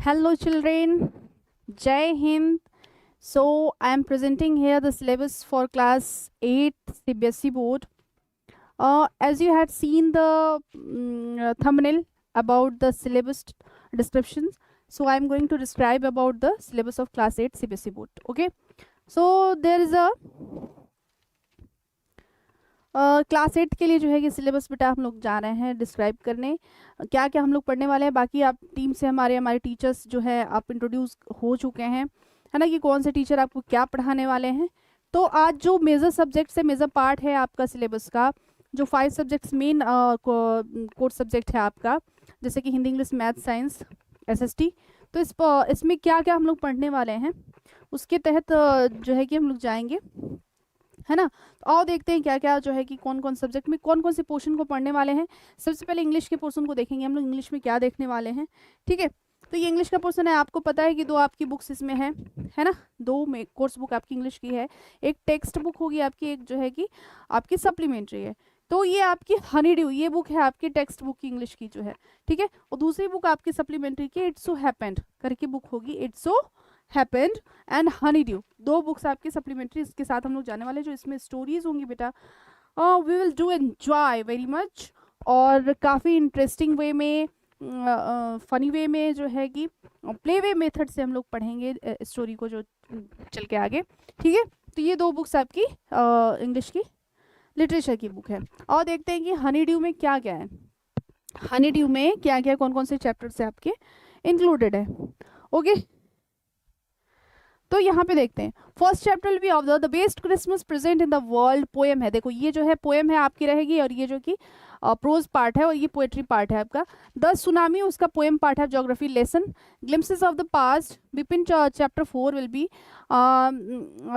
Hello children, Jai Hind. So I am presenting here the syllabus for class 8 CBSE board. As you had seen the thumbnail about the syllabus descriptions, so I am going to describe about the syllabus of class 8 CBSE board. Okay, so there is a class 8 के लिए जो है कि syllabus बेटा हम लोग जा रहे हैं डिस्क्राइब करने क्या क्या हम लोग पढ़ने वाले हैं। बाकी आप टीम से हमारे टीचर्स जो है आप इंट्रोड्यूस हो चुके हैं, है ना, कि कौन से टीचर आपको क्या पढ़ाने वाले हैं। तो आज जो मेजर सब्जेक्ट से मेजर पार्ट है आपका सिलेबस का, जो 5 सब्जेक्ट्स मेन कोर्स सब्जेक्ट है आपका, जैसे कि Hindi, English, math, science, SST, तो इसमें क्या क्या हम लोग पढ़ने वाले हैं उसके तहत जो है कि हम लोग जाएंगे, है ना। तो आओ देखते हैं क्या क्या जो है कि कौन कौन सब्जेक्ट में कौन कौन से पोर्शन को पढ़ने वाले हैं। सबसे पहले इंग्लिश के पोर्शन को देखेंगे हम लोग, इंग्लिश में क्या देखने वाले हैं। ठीक है, तो ये इंग्लिश का पोर्शन है। आपको पता है कि 2 आपकी बुक्स इसमें है ना, 2 में कोर्स बुक आपकी इंग्लिश की है। एक टेक्स्ट बुक होगी आपकी, एक जो है कि आपकी सप्लीमेंट्री है। तो ये आपकी हनी ड्यू, ये बुक है आपकी टेक्स्ट बुक की इंग्लिश की जो है, ठीक है। और दूसरी बुक आपकी सप्लीमेंट्री की इट्स सो हैपेंड करके बुक होगी, it's so happened and honey due, 2 books आपकी सप्लीमेंट्री इसके साथ हम लोग जाने वाले, जो इसमें स्टोरीज होंगी बेटा। We will do enjoy very much, और काफ़ी इंटरेस्टिंग वे में, फनी वे में जो है कि प्ले वे मेथड से हम लोग पढ़ेंगे स्टोरी को जो चल के आगे। ठीक है, तो ये 2 बुक्स आपकी इंग्लिश की लिटरेचर की बुक है। और देखते हैं कि हनी ड्यू में क्या क्या है, हनी ड्यू में क्या क्या कौन कौन से चैप्टर से आपके इंक्लूडेड है। ओके, तो यहाँ पे देखते हैं first chapter will be of the best Christmas present in the world, poem है। देखो ये जो है पोएम है आपकी रहेगी, और ये जो कि प्रोज पार्ट है, और ये पोएट्री पार्ट है आपका। द सुनामी उसका पोएम पार्ट है। Geography lesson, glimpses of the past, Bipin chapter 4 will be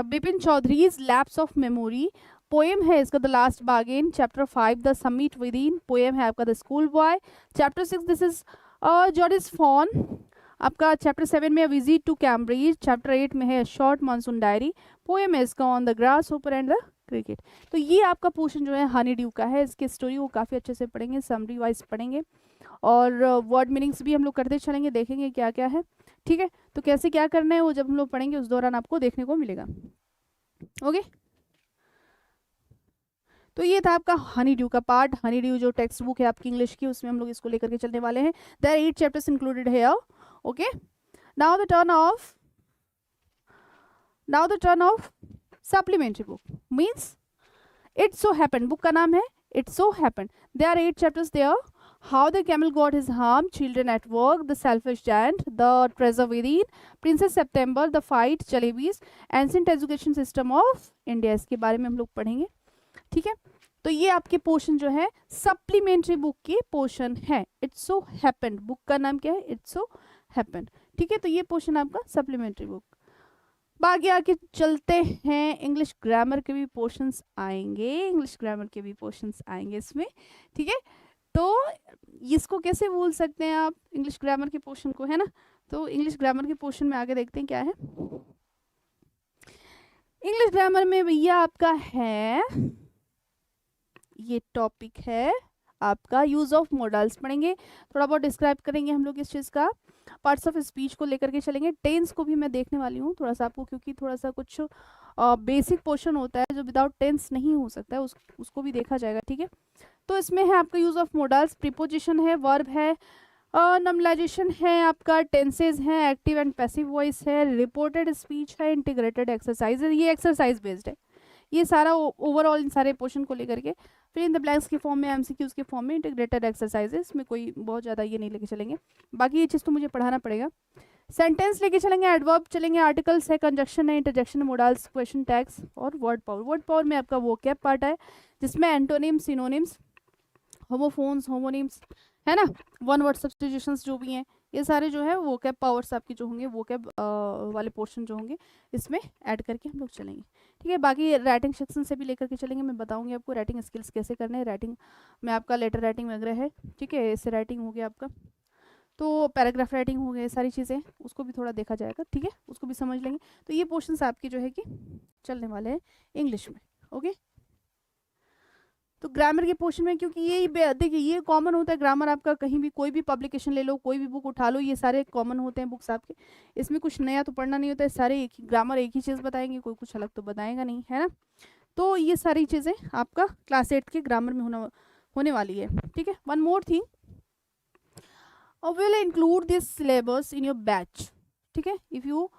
Bipin Choudhury's lapse of memory, poem है इसका the last bargain. Chapter 5 the summit within, poem है आपका the school boy. Chapter 6 this is George's fawn आपका। Chapter 7 में visit to Cambridge. Chapter 8 में है short monsoon diary, poem है इसका ऑन द ग्रास ऊपर एंड द क्रिकेट। तो ये आपका पोर्शन जो है हनी ड्यू का है। इसकी स्टोरी को काफ़ी अच्छे से पढ़ेंगे, समरी वाइज पढ़ेंगे, और वर्ड मीनिंग्स भी हम लोग करते चलेंगे, देखेंगे क्या क्या है। ठीक है, तो कैसे क्या करना है वो जब हम लोग पढ़ेंगे उस दौरान आपको देखने को मिलेगा। ओके, तो ये था आपका हनी ड्यू का पार्ट। हनी ड्यू जो टेक्स्ट बुक है आपकी इंग्लिश की, उसमें हम लोग इसको लेकर के चलने वाले हैं। देयर 8 चैप्टर्स इंक्लूडेड है। Okay, now the turn of supplementary book means it so happened, book का नाम है it so happened, there are 8 chapters there. How the camel got his harm, children at work, the selfish giant, the treasure within, princess September, the fight, jalebis, ancient education system of India, इसके बारे में हम लोग पढ़ेंगे। ठीक है, तो ये आपके पोर्शन जो है सप्लीमेंट्री बुक की पोर्शन है। इट्स सो हैपेंड, बुक का नाम क्या है, इट्स सो हैपेंड। ठीक है, तो ये पोर्शन आपका सप्लीमेंट्री बुक। बाकी आगे चलते हैं, इंग्लिश ग्रामर के भी पोर्शंस आएंगे, इंग्लिश ग्रामर के भी पोर्शंस आएंगे इसमें। ठीक है, तो इसको कैसे भूल सकते हैं आप इंग्लिश ग्रामर के पोर्शन को, है ना। तो इंग्लिश ग्रामर के पोर्शन में आगे देखते हैं क्या है। इंग्लिश ग्रामर में भैया आपका है, ये टॉपिक है आपका यूज ऑफ मॉडल्स पढ़ेंगे, थोड़ा बहुत डिस्क्राइब करेंगे हम लोग इस चीज़ का, पार्ट्स ऑफ स्पीच को लेकर के चलेंगे। टेंस को भी मैं देखने वाली हूँ थोड़ा सा आपको, क्योंकि थोड़ा सा कुछ बेसिक पोर्शन होता है जो विदाउट टेंस नहीं हो सकता है, उसको भी देखा जाएगा। ठीक है, तो इसमें है आपका यूज ऑफ मॉडल्स, प्रीपोजिशन है, वर्ब है, नॉर्मलाइजेशन है आपका, टेंसेज है, एक्टिव एंड पैसिव वॉइस है, रिपोर्टेड स्पीच है, इंटीग्रेटेड एक्सरसाइज है, ये एक्सरसाइज बेस्ड है ये सारा ओवरऑल इन सारे पोर्शन को लेकर के। फिर इन द ब्लैंक्स के फॉर्म में, एमसीक्यूज के फॉर्म में, इंटीग्रेटेड एक्सरसाइजेस में कोई बहुत ज़्यादा ये नहीं लेके चलेंगे, बाकी ये चीज़ तो मुझे पढ़ाना पड़ेगा। सेंटेंस लेके चलेंगे, एडवर्ब चलेंगे, आर्टिकल्स है, कंजक्शन है, इंटरजेक्शन, मोडाल्स, क्वेश्चन टैग्स, और वर्ड पावर। वर्ड पावर में आपका वो कैप पार्ट है जिसमें एंटोनिम्स, सिनोनिम्स, होमोफोन्स, होमोनिम्स, है ना, वन वर्ड सब्स्टिट्यूशंस जो भी हैं, ये सारे जो है वो कैप पावर्स आपके जो होंगे, वो कैप वाले पोर्शन जो होंगे इसमें ऐड करके हम लोग चलेंगे। ठीक है, बाकी राइटिंग सेक्शन से भी लेकर के चलेंगे, मैं बताऊंगी आपको राइटिंग स्किल्स कैसे करने हैं। राइटिंग में आपका लेटर राइटिंग वगैरह है, ठीक है, ऐसे राइटिंग हो गया आपका, तो पैराग्राफ राइटिंग हो गए, सारी चीज़ें उसको भी थोड़ा देखा जाएगा। ठीक है, उसको भी समझ लेंगे। तो ये पोर्शंस आपके जो है कि चलने वाले हैं इंग्लिश में। ओके, तो ग्रामर के पोर्शन में, क्योंकि ये देखिए ये कॉमन होता है ग्रामर आपका, कहीं भी कोई भी पब्लिकेशन ले लो, कोई भी बुक उठा लो, ये सारे कॉमन होते हैं बुक्स आपके, इसमें कुछ नया तो पढ़ना नहीं होता है, सारे एक ही ग्रामर एक ही चीज़ बताएंगे, कोई कुछ अलग तो बताएगा नहीं, है ना। तो ये सारी चीज़ें आपका क्लास 8 के ग्रामर में होने वाली है, ठीक है। One more thing, will include this syllabus in your batch, ठीक है। If you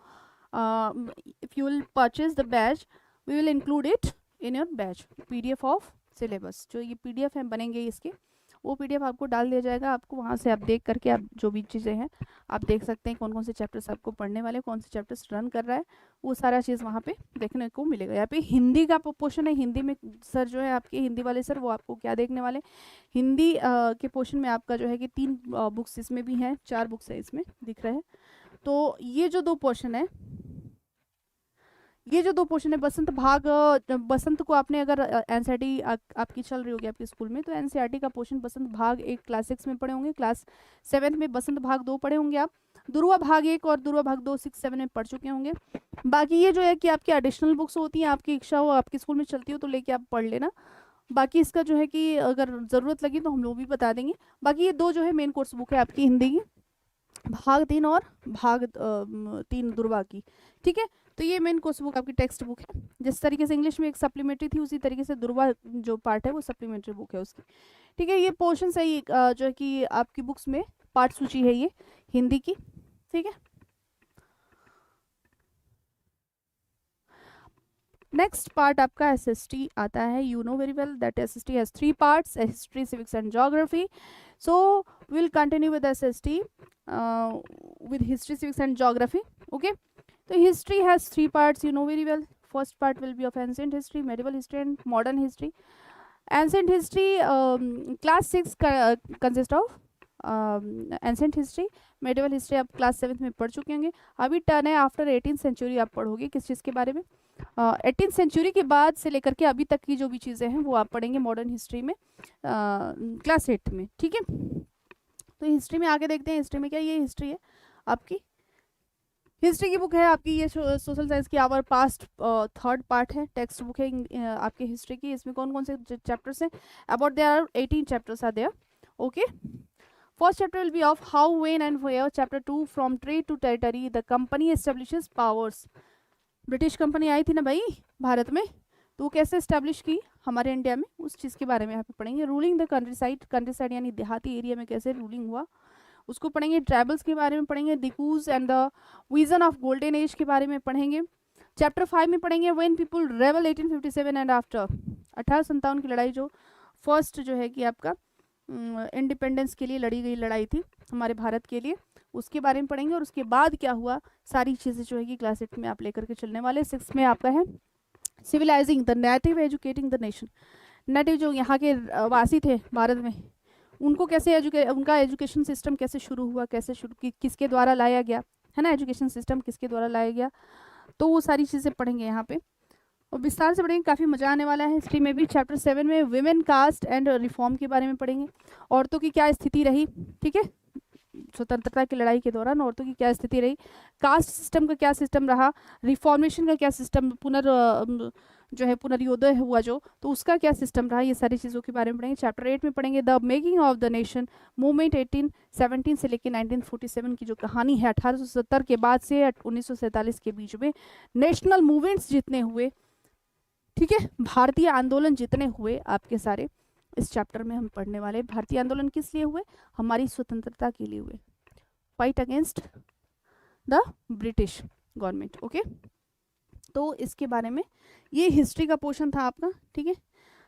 will purchase the batch, we will include it in your batch, PDF of syllabus, जो ये PDF है बनेंगे इसके, वो PDF आपको डाल दिया जाएगा, आपको वहाँ से आप देख करके आप जो भी चीज़ें हैं आप देख सकते हैं, कौन कौन से चैप्टर्स आपको पढ़ने वाले, कौन से चैप्टर्स रन कर रहा है, वो सारा चीज़ वहाँ पे देखने को मिलेगा। यहाँ पे हिंदी का पोर्शन है, हिंदी में सर जो है आपके हिंदी वाले सर वो आपको क्या देखने वाले, हिंदी के पोर्शन में आपका जो है कि 3 बुक्स इसमें भी हैं, 4 बुक्स है इसमें दिख रहे हैं। तो ये जो 2 पोर्शन है, ये जो 2 पोर्शन है बसंत भाग, बसंत को आपने अगर एनसीईआरटी आपकी चल रही होगी आपके स्कूल में, तो एनसीईआरटी का पोर्शन बसंत भाग 1 क्लास 6 में पढ़े होंगे, क्लास 7 में बसंत भाग 2 पढ़े होंगे आप, दुर्वा भाग 1 और दुर्वा भाग 2 6 7 में पढ़ चुके होंगे। बाकी ये जो है कि आपकी एडिशनल बुक्स होती हैं, आपकी इच्छा हो आपके स्कूल में चलती हो तो लेके आप पढ़ लेना, बाकी इसका जो है कि अगर ज़रूरत लगी तो हम लोग भी बता देंगे। बाकी ये 2 जो है मेन कोर्स बुक है आपकी हिंदी की, भाग 3 और भाग 3 दुर्वा की, ठीक है। तो ये मेन कोर्स बुक आपकी टेक्स्ट बुक है, जिस तरीके से इंग्लिश में एक सप्लीमेंट्री थी उसी तरीके से दुर्वा जो पार्ट है वो सप्लीमेंट्री बुक है उसकी, ठीक है। ये पोर्शन है ये जो है कि आपकी बुक्स में पाठ सूची है ये हिंदी की, ठीक है। नेक्स्ट पार्ट आपका SST आता है, you know very well that SST has 3 parts, history, civics and geography. So will continue with SST with history, civics and geography, okay. So history has 3 parts, you know very well. First part will be of ancient history, medieval history and modern history. Ancient history, class 6 consist of ancient history, medieval history आप class 7 में पढ़ चुके होंगे। अभी turn है after 18th century, आप पढ़ोगे किस चीज़ के बारे में, 18th सेंचुरी के बाद से लेकर के अभी तक की जो भी चीज़ें हैं वो आप पढ़ेंगे मॉडर्न हिस्ट्री में क्लास 8 में, ठीक है। तो हिस्ट्री में आगे देखते हैं, हिस्ट्री में क्या, ये हिस्ट्री है आपकी, हिस्ट्री की बुक है आपकी, ये सोशल साइंस की आवर पास्ट 3rd पार्ट है, टेक्स्ट बुक है आपके हिस्ट्री की। इसमें कौन कौन से चैप्टर्स हैं, about there are 18 chapters are there, okay. First chapter will be of how, when and where. Chapter 2 from trade to territory, the company establishes powers. British company आई थी ना भाई भारत में, तो वो कैसे इस्टेब्लिश की हमारे इंडिया में, उस चीज़ के बारे में यहाँ पे पढ़ेंगे। रूलिंग द कंट्री साइड यानी देहाती एरिया में कैसे रूलिंग हुआ उसको पढ़ेंगे। ट्राइबल्स के बारे में पढ़ेंगे, dikus and the vision of golden age के बारे में पढ़ेंगे। चैप्टर 5 में पढ़ेंगे when people rebel 1857 and after, 1857 की लड़ाई जो फर्स्ट जो है कि आपका इंडिपेंडेंस के लिए लड़ी गई लड़ाई थी हमारे भारत के लिए, उसके बारे में पढ़ेंगे। और उसके बाद क्या हुआ सारी चीज़ें जो है कि क्लास 8 में आप लेकर के चलने वाले। 6 में आपका है civilising the native, educating the nation. Native जो यहाँ के वासी थे भारत में, उनको कैसे उनका एजुकेशन सिस्टम कैसे शुरू हुआ, कैसे शुरू किसके द्वारा लाया गया, है ना, एजुकेशन सिस्टम किसके द्वारा लाया गया, तो वो सारी चीज़ें पढ़ेंगे यहाँ पे और विस्तार से पढ़ेंगे, काफ़ी मज़ा आने वाला है। हिस्ट्री में भी चैप्टर 7 में विमेन कास्ट एंड रिफॉर्म के बारे में पढ़ेंगे, औरतों की क्या स्थिति रही, ठीक है, स्वतंत्रता की लड़ाई के दौरान औरतों की क्या स्थिति रही, कास्ट सिस्टम का क्या सिस्टम रहा, रिफॉर्मेशन का क्या सिस्टम, जो है पुनर्योदय हुआ जो, तो उसका क्या सिस्टम रहा, ये सारी चीज़ों के बारे में पढ़ेंगे। चैप्टर 8 में पढ़ेंगे the making of the nation movement, 1817 से लेकर 1947 की जो कहानी है, 1870 के बाद से 1947 के बीच में नेशनल मूवमेंट्स जितने हुए, ठीक है, भारतीय आंदोलन जितने हुए आपके सारे इस चैप्टर में हम पढ़ने वाले। भारतीय आंदोलन किस लिए हुए, हमारी स्वतंत्रता के लिए हुए, fight against the British government, okay. तो इसके बारे में ये हिस्ट्री का पोर्शन था आपका, ठीक है।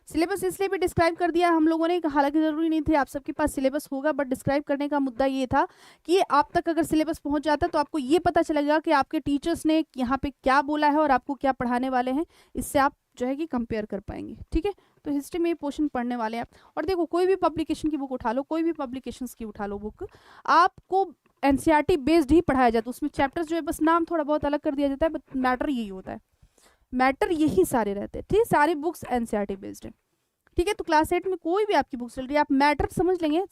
सिलेबस इसलिए भी डिस्क्राइब कर दिया हम लोगों ने, हालांकि ज़रूरी नहीं थे आप सबके पास सिलेबस होगा, बट डिस्क्राइब करने का मुद्दा ये था कि आप तक अगर सिलेबस पहुंच जाता तो आपको ये पता चलेगा कि आपके टीचर्स ने यहाँ पे क्या बोला है और आपको क्या पढ़ाने वाले हैं, इससे आप जो है कि कंपेयर कर पाएंगे, ठीक है। तो हिस्ट्री में ये पोर्शन पढ़ने वाले हैं आप। और देखो कोई भी पब्लिकेशन की बुक उठा लो, कोई भी पब्लिकेशंस की उठा लो बुक, आपको एनसीईआरटी बेस्ड ही पढ़ाया जाता है, उसमें चैप्टर्स जो है बस नाम थोड़ा बहुत अलग कर दिया जाता है, बट मैटर यही होता है, मैटर यही सारे रहते हैं, ठीक है, सारी बुक्स एनसीईआरटी बेस्ड है, ठीक है। तो क्लास 8 में कोई भी आपकी बुक चल रही है, आप मैटर समझ लेंगे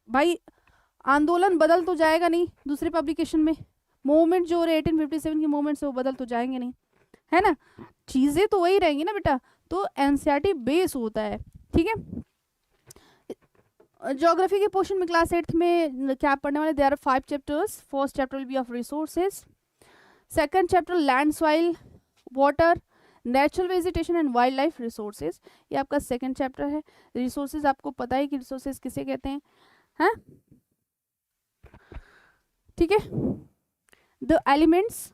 भाई, आंदोलन बदल तो जाएगा नहीं दूसरे पब्लिकेशन में, मूवमेंट जो हो रहे 1857 की मूवमेंट से वो बदल तो जाएंगे नहीं, है ना, चीज़ें तो वही रहेंगी ना बेटा। तो एनसीईआरटी बेस होता है, ठीक है। ज्योग्राफी के पोर्शन में क्लास 8th में क्या पढ़ने वाले, there are 5 chapters. First chapter will be of resources, second chapter land, soil, water, natural vegetation and wildlife resources, ये आपका सेकंड चैप्टर है। रिसोर्सेज आपको पता है कि रिसोर्सेज किसे कहते हैं, हैं? ठीक है। The elements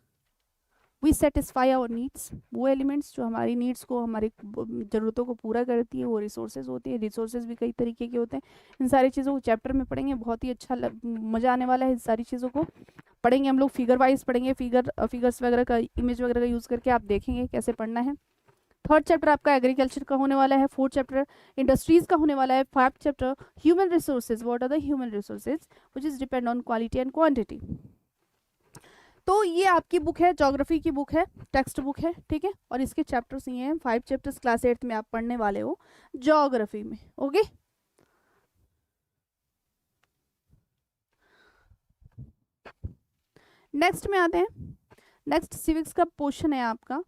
we satisfy our needs, वो एलिमेंट्स जो हमारी नीड्स को, हमारी ज़रूरतों को पूरा करती है, वो रिसोर्सेज होती है। रिसोर्सेज भी कई तरीके के होते हैं। इन सारी चीज़ों को चैप्टर में पढ़ेंगे, बहुत ही अच्छा मज़ा आने वाला है। इन सारी चीज़ों को पढ़ेंगे हम लोग, फिगर वाइज पढ़ेंगे, फिगर्स वगैरह का, इमेज वगैरह का यूज़ करके आप देखेंगे कैसे पढ़ना है। थर्ड चैप्टर आपका एग्रीकल्चर का होने वाला है। फोर्थ चैप्टर इंडस्ट्रीज का होने वाला है। Fifth chapter human resources, what are the human resources which is depend on quality and quantity. तो ये आपकी बुक है, ज्योग्राफी की बुक है, टेक्स्ट बुक है, ठीक है। और इसके चैप्टर्स ये हैं, 5 चैप्टर्स क्लास 8th में आप पढ़ने वाले हो ज्योग्राफी में, ओके। नेक्स्ट में आते हैं। नेक्स्ट सिविक्स का पोर्शन है आपका।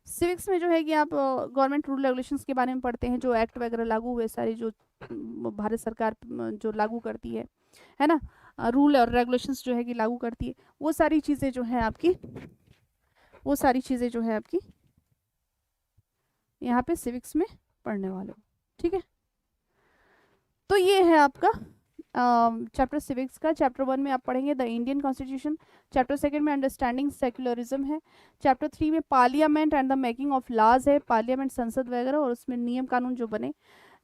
सिविक्स में जो है कि आप गवर्नमेंट रूल रेगुलेशंस के बारे में पढ़ते हैं, जो एक्ट वगैरह लागू हुए सारे, जो भारत सरकार जो लागू करती है ना, रूल और रेगुलेशंस जो है कि लागू करती है, वो सारी चीज़ें जो है आपकी, वो सारी चीज़ें जो है आपकी यहाँ पे सिविक्स में पढ़ने वाले हो, ठीक है। तो ये है आपका चैप्टर सिविक्स का। चैप्टर 1 में आप पढ़ेंगे द इंडियन कॉन्स्टिट्यूशन, चैप्टर 2 में अंडरस्टैंडिंग सेक्युलरिज्म है, चैप्टर 3 में parliament and the making of laws है, पार्लियामेंट संसद वगैरह और उसमें नियम कानून जो बने।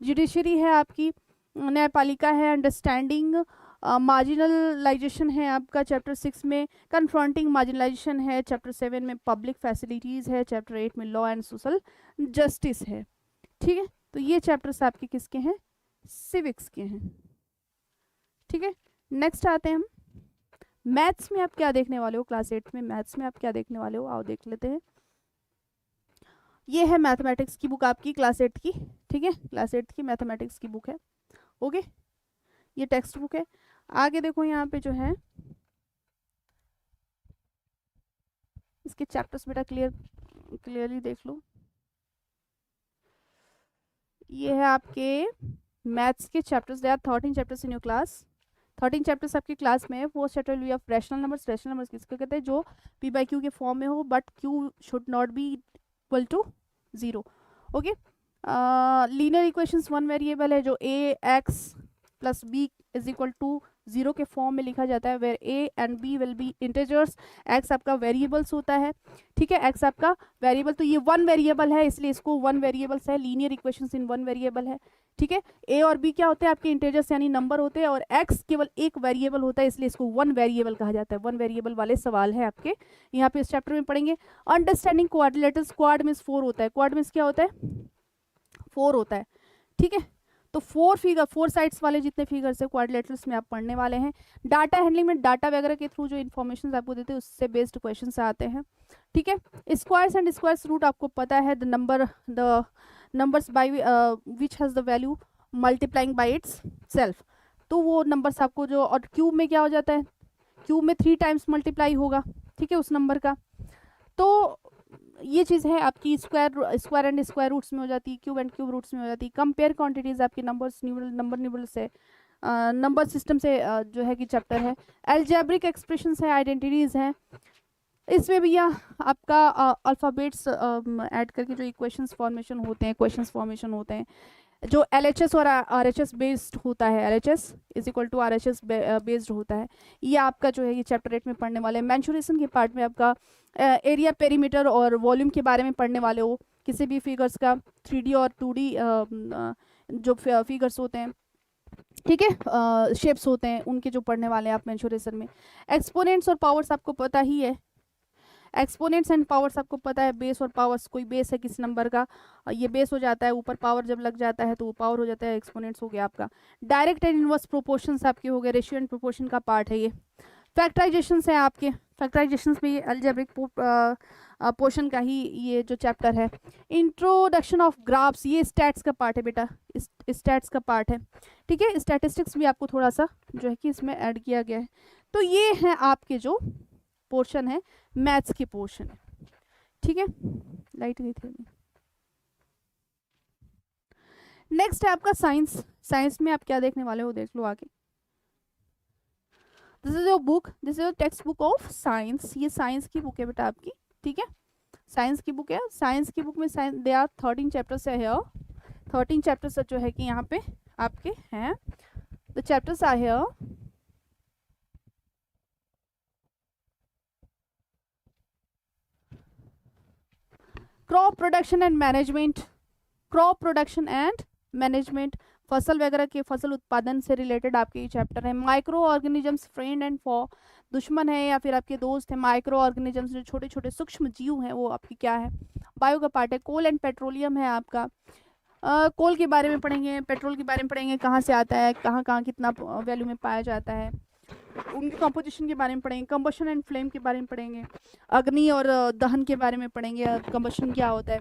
जुडिशरी है आपकी, न्यायपालिका है, अंडरस्टैंडिंग मार्जिनलाइजेशन है आपका चैप्टर 6 में, कन्फ्रंटिंग मार्जिनलाइजेशन है चैप्टर 7 में, पब्लिक फैसिलिटीज़ है चैप्टर 8 में, लॉ एंड सोशल जस्टिस है, ठीक है। तो ये चैप्टर्स आपके किसके हैं, सिविक्स के हैं, ठीक है। नेक्स्ट आते हैं हम मैथ्स में। आप क्या देखने वाले हो क्लास 8 में, मैथ्स में आप क्या देखने वाले हो, आओ देख लेते हैं। ये है मैथमेटिक्स की बुक आपकी क्लास 8 की, ठीक है, क्लास 8 की मैथमेटिक्स की बुक है, ओके। ये टेक्स्ट बुक है। आगे देखो यहाँ पे जो है इसके चैप्टर्स बेटा क्लियरली देख लो। ये है आपके मैथ्स के chapters, they are 13 chapters in your class. 13 chapters आपकी क्लास में है। First chapter will be of rational numbers. Rational numbers किसको कहते हैं, जो पी बाई क्यू के फॉर्म में हो but Q should not be equal to 0, okay. Linear equations, one variable है जो A X plus B is equal to 0 के फॉर्म में लिखा जाता है, where A and B will be integers. X आपका वेरिएबल्स होता है, ठीक है, एक्स आपका वेरिएबल, तो ये वन वेरिएबल है इसलिए इसको वन वेरिएबल्स है, linear equations in one variable है, ठीक है। ए और बी क्या होते हैं आपके इंटीजर्स यानी नंबर होते हैं, और एक्स केवल एक वेरिएबल होता है इसलिए इसको वन वेरिएबल कहा जाता है। वन वेरिएबल वाले सवाल है आपके यहाँ पे इस चैप्टर में पढ़ेंगे। अंडरस्टैंडिंग क्वाड्रिलेटरल्स, क्वाड मींस 4 होता है, क्वाड मींस क्या होता है, 4 होता है, ठीक है। तो 4 साइड्स वाले जितने फिगर्स है क्वाड्रिलेटरल्स में आप पढ़ने वाले हैं। डाटा हैंडलिंग में डाटा वगैरह के थ्रू जो इन्फॉर्मेशन आपको देते हैं उससे बेस्ड क्वेश्चन आते हैं, ठीक है। स्क्वायर्स एंड स्क्वायर्स रूट आपको पता है, the numbers by which has the value multiplying by it's self, तो वो नंबर्स आपको जो, और क्यूब में क्या हो जाता है, क्यूब में 3 टाइम्स मल्टीप्लाई होगा, ठीक है, उस नंबर का। तो ये चीज़ है आपकी स्क्वायर एंड स्क्वायर रूट्स में हो जाती है, क्यूब एंड क्यूब रूट्स में हो जाती है। कंपेयर क्वांटिटीज आपकी नंबर न्यूमरल से नंबर सिस्टम से जो है कि चैप्टर है। एल्जेब्रिक एक्सप्रेशंस है, आइडेंटिटीज हैं, इसमें भी यह आपका अल्फ़ाबेट्स ऐड करके जो इक्वेशंस फॉर्मेशन होते हैं, क्वेश्चंस फॉर्मेशन होते हैं, जो LHS और RHS बेस्ड होता है, LHS is equal to RHS based होता है, ये आपका जो है ये चैप्टर 8 में पढ़ने वाले हैं। मेंशुरेशन के पार्ट में आपका एरिया, पेरीमीटर और वॉल्यूम के बारे में पढ़ने वाले हो, किसी भी फिगर्स का 3D और 2D जो फिगर्स होते हैं, ठीक है, शेप्स होते हैं, उनके जो पढ़ने वाले हैं आप मेंशुरेशन में। एक्सपोनेंट्स और पावर्स आपको पता ही है, एक्सपोनेंट्स एंड पावर्स आपको पता है, बेस और पावर्स, कोई बेस है किस नंबर का, ये बेस हो जाता है, ऊपर पावर जब लग जाता है तो वो पावर हो जाता है, एक्सपोनेंट्स हो गया आपका। डायरेक्ट एंड इनवर्स प्रोपोर्शंस आपके हो गए, रेशियो एंड प्रोपोर्शन का पार्ट है ये। फैक्टराइजेशंस है आपके, फैक्टराइजेशंस में ये अलजेब्रिक पोर्शन का ही ये जो चैप्टर है। इंट्रोडक्शन ऑफ ग्राफ्स, ये स्टैट्स का पार्ट है बेटा, स्टैट्स का पार्ट है, ठीक है। स्टैटिस्टिक्स भी आपको थोड़ा सा जो है कि इसमें ऐड किया गया है। तो ये है आपके जो पोर्शन है मैथ्स के पोर्शन है, ठीक है। लाइट गई थी। नेक्स्ट है आपका साइंस। साइंस में आप क्या देखने वाले हो, देख लो आगे। This is your book, this is your text book of science. ये साइंस की बुक है बेटा आपकी, ठीक है, साइंस की बुक है। साइंस की बुक में दे आर 13 चैप्टर्स है हियर। 13 चैप्टर्स जो है कि यहाँ पे आपके हैं। The chapters are here. Crop production and management, crop production and management, फसल वगैरह के फसल उत्पादन से रिलेटेड आपके ये चैप्टर है। माइक्रो ऑर्गेनिजम्स फ्रेंड एंड फॉ, दुश्मन है या फिर आपके दोस्त हैं। माइक्रो ऑर्गेनिजम्स जो छोटे छोटे सूक्ष्म जीव हैं वो आपकी क्या है, बायो का पार्ट है। कोल एंड पेट्रोलियम है आपका, कोल के बारे में पढ़ेंगे, पेट्रोल के बारे में पढ़ेंगे, कहाँ से आता है, कहाँ कहाँ कितना वैल्यू में पाया जाता है, उनकी कंपोजिशन के बारे में पढ़ेंगे। कंबशन एंड फ्लेम के बारे में पढ़ेंगे, अग्नि और दहन के बारे में पढ़ेंगे, कंबशन क्या होता है।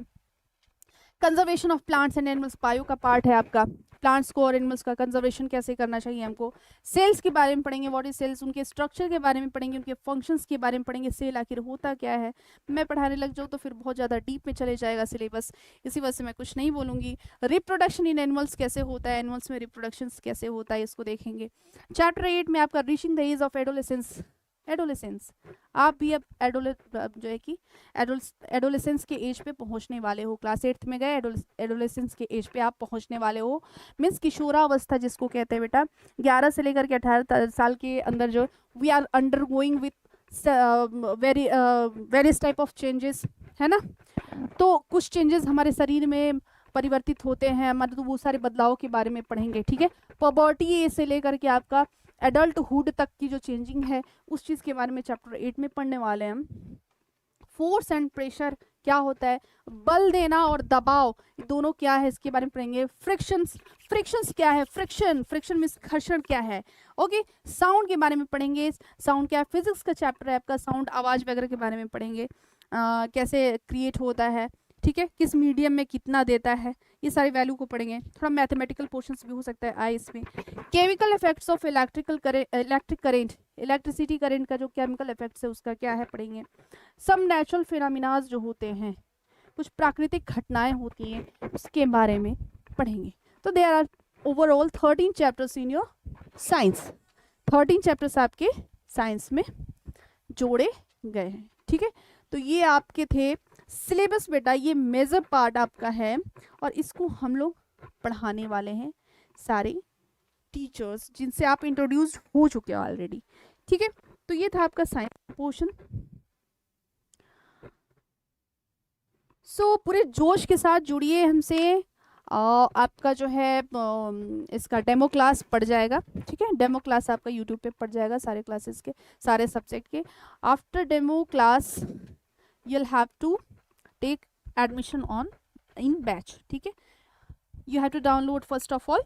Conservation of plants and animals, bio का पार्ट है आपका, प्लांट्स को और एनिमल्स का कंजर्वेशन कैसे करना चाहिए हमको। सेल्स के बारे में पढ़ेंगे, व्हाट इज सेल्स, उनके स्ट्रक्चर के बारे में पढ़ेंगे, उनके फंक्शंस के बारे में पढ़ेंगे, सेल आखिर होता क्या है। मैं पढ़ाने लग जाऊँ तो फिर बहुत ज़्यादा डीप में चले जाएगा सिलेबस, इसी वजह से मैं कुछ नहीं बोलूँगी। रिप्रोडक्शन इन एनिमल्स कैसे होता है, एनिमल्स में रिप्रोडक्शन कैसे होता है, इसको देखेंगे। चैप्टर 8 में आपका reaching the age of adolescence, adolescence, आप भी अब जो है कि एडोलेसेंस के एज पे पहुंचने वाले हो। क्लास 8 में गए, एडोलेसेंस के एज पे आप पहुंचने वाले हो। मीन्स किशोरावस्था जिसको कहते हैं बेटा, 11 से लेकर के 18 साल के अंदर जो we are undergoing with various type of changes, है ना। तो कुछ चेंजेस हमारे शरीर में परिवर्तित होते हैं हमारे, तो वो सारे बदलावों के बारे में पढ़ेंगे, ठीक है। पबर्टी एज से लेकर के आपका एडल्टहुड तक की जो चेंजिंग है उस चीज़ के बारे में चैप्टर 8 में पढ़ने वाले हैं हम। फोर्स एंड प्रेशर क्या होता है, बल देना और दबाव दोनों क्या है इसके बारे में पढ़ेंगे। फ्रिक्शंस, फ्रिक्शंस क्या है, फ्रिक्शन, फ्रिक्शन मीन्स घर्षण क्या है, ओके। साउंड के बारे में पढ़ेंगे, साउंड क्या है, फिजिक्स का चैप्टर है आपका, साउंड आवाज़ वगैरह के बारे में पढ़ेंगे, कैसे क्रिएट होता है, ठीक है, किस मीडियम में कितना देता है, ये सारी वैल्यू को पढ़ेंगे। थोड़ा मैथमेटिकल पोर्शंस भी हो सकता है आए इसमें। Chemical effects of electric current, electricity current का जो केमिकल इफेक्ट्स है उसका क्या है पढ़ेंगे। सम नेचुरल फिनोमिनाज जो होते हैं, कुछ प्राकृतिक घटनाएं होती हैं उसके बारे में पढ़ेंगे। तो there are overall 13 chapters in your science, 13 chapters आपके साइंस में जोड़े गए हैं, ठीक है। तो ये आपके थे सिलेबस बेटा, ये मेजर पार्ट आपका है और इसको हम लोग पढ़ाने वाले हैं सारे टीचर्स जिनसे आप इंट्रोड्यूस हो चुके हो ऑलरेडी, ठीक है। तो ये था आपका साइंस पोर्शन। सो पूरे जोश के साथ जुड़िए हमसे। आपका जो है इसका डेमो क्लास पड़ जाएगा, ठीक है। डेमो क्लास आपका यूट्यूब पे पड़ जाएगा सारे क्लासेस के, सारे सब्जेक्ट के। After demo class you'll have to take admission on in batch, ठीक है। you have to download first of all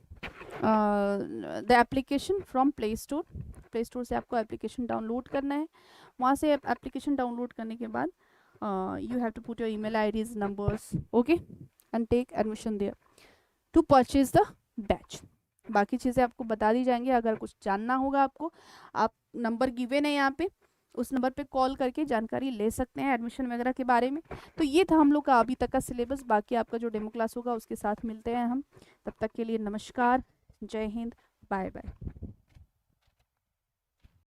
the application from play store, play store से आपको एप्लीकेशन डाउनलोड करना है। वहाँ से एप्लीकेशन डाउनलोड करने के बाद you have to put your email IDs, numbers, okay, and take admission there to purchase the batch। बाकी चीज़ें आपको बता दी जाएंगी। अगर कुछ जानना होगा आपको, आप नंबर गिवन है यहाँ पे, उस नंबर पे कॉल करके जानकारी ले सकते हैं एडमिशन वगैरह के बारे में। तो ये था हम लोग का अभी तक का सिलेबस। बाकी आपका जो डेमो क्लास होगा उसके साथ मिलते हैं हम। तब तक के लिए नमस्कार, जय हिंद, बाय बाय।